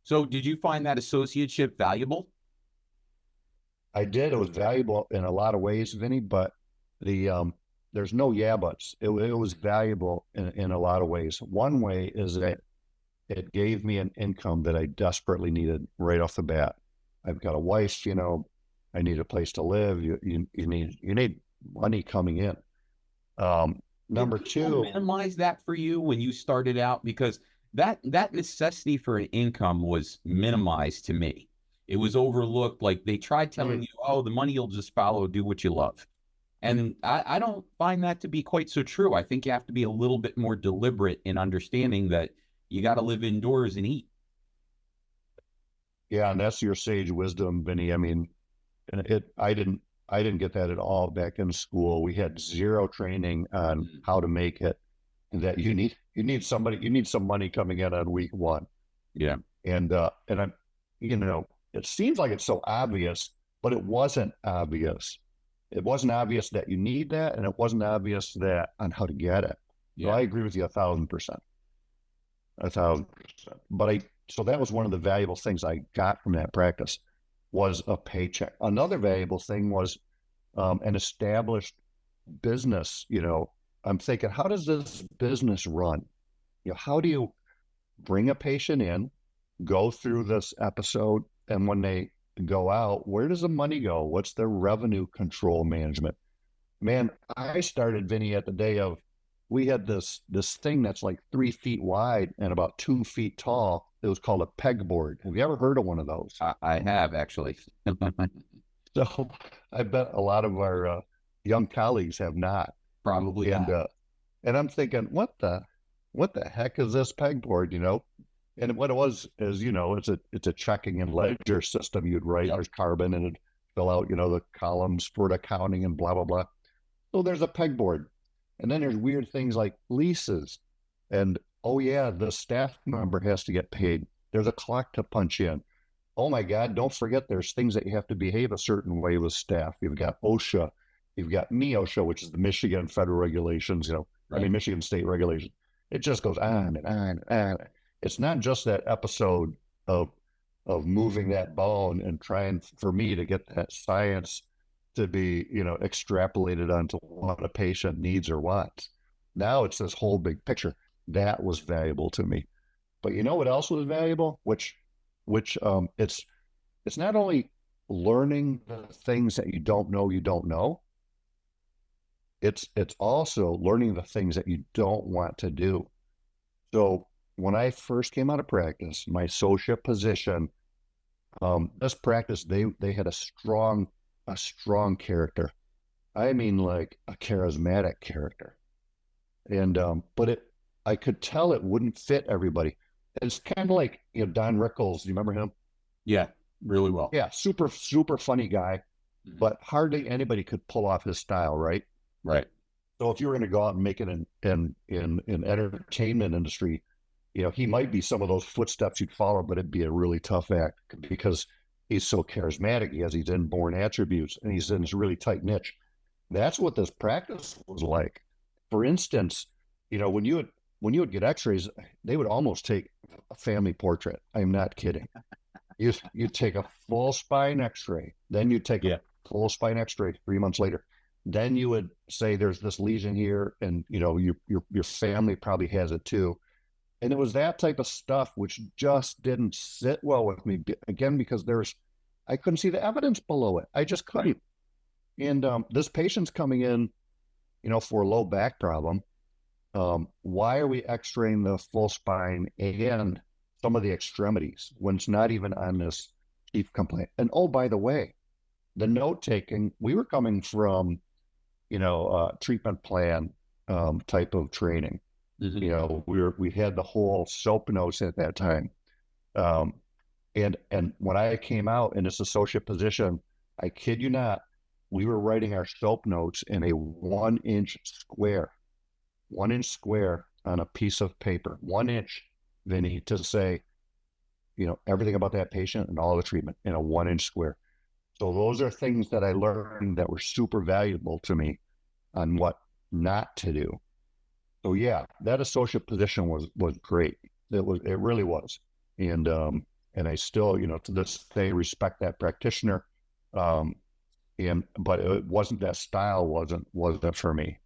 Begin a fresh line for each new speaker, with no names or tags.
So did you find that associateship valuable?
I did. It was valuable in a lot of ways, Vinny, but the there's no yeah buts. It was valuable in a lot of ways. One way is that it gave me an income that I desperately needed right off the bat. I've got a wife, I need a place to live. You need money coming in.
Did
Number
people
two,
minimize that for you when you started out? Because that necessity for an income was minimized to me. It was overlooked. Like they tried telling
mm,
you, oh, the money will just follow, do what you love. And I don't find that to be quite so true. I think you have to be a little bit more deliberate in understanding that you got to live indoors and eat.
yeah, and that's your sage wisdom, Vinny. I mean, and I didn't get that at all back in school. We had zero training on
Mm.
how to make it. And that you need some money coming in on week one.
Yeah.
And I'm, it seems like it's so obvious, but it wasn't obvious. It wasn't obvious that you need that, and it wasn't obvious that on how to get it. So
Yeah.
I agree with you 1,000%, 1,000%. So that was one of the valuable things I got from that practice was a paycheck. Another valuable thing was an established business. I'm thinking, how does this business run? How do you bring a patient in, go through this episode, and when they go out, where does the money go? What's their revenue control management? Man, I started, Vinny, at the day of, we had this thing that's like 3 feet wide and about 2 feet tall. It was called a pegboard. Have you ever heard of one of those?
I have actually.
So I bet a lot of our young colleagues have not.
Probably
And
not.
and I'm thinking, what the heck is this pegboard? And what it was is, it's a checking and ledger system. You'd write
Yep.
there's carbon and it'd fill out, the columns for the accounting and blah blah blah. So there's a pegboard, and then there's weird things like leases, and oh yeah, the staff member has to get paid. There's a clock to punch in. Oh my God, don't forget there's things that you have to behave a certain way with staff. You've got OSHA, you've got MIOSHA, which is the Michigan federal regulations,
Right.
Michigan state regulations. It just goes on and on and on. It's not just that episode of moving that bone and trying for me to get that science to be, extrapolated onto what a patient needs or wants. Now it's this whole big picture. That was valuable to me. But you know what else was valuable? Which it's not only learning the things that you don't know. It's also learning the things that you don't want to do. So when I first came out of practice, my social position, this practice, they had a strong character. I mean, like a charismatic character. And but I could tell it wouldn't fit everybody. It's kind of like, Don Rickles. Do you remember him?
Yeah. Really well.
Yeah, super, super funny guy,
Mhm.
but hardly anybody could pull off his style, right?
Right.
So if you were going to go out and make it in entertainment industry, he might be some of those footsteps you'd follow, but it'd be a really tough act because he's so charismatic. He has these inborn attributes, and he's in this really tight niche. That's what this practice was like. For instance, when you would get X-rays, they would almost take a family portrait. I'm not kidding. You take a full spine X-ray, then you take a
Yeah.
full spine X-ray 3 months later. Then you would say there's this lesion here, and your family probably has it too. And it was that type of stuff which just didn't sit well with me again because I couldn't see the evidence below it. I just
Right.
couldn't. And this patient's coming in, for a low back problem. Why are we X-raying the full spine and some of the extremities when it's not even on this chief complaint? And oh, by the way, the note taking, we were coming from, treatment plan type of training.
Mhm.
We had the whole SOAP notes at that time. Um, and when I came out in this associate position, I kid you not, we were writing our SOAP notes in a 1 inch square on a piece of paper, 1 inch, Vinny, to say, everything about that patient and all the treatment in a 1 inch square. So those are things that I learned that were super valuable to me on what not to do. So yeah, that associate position was great. It really was. And and I still, to this day respect that practitioner. But it wasn't, that style wasn't for me.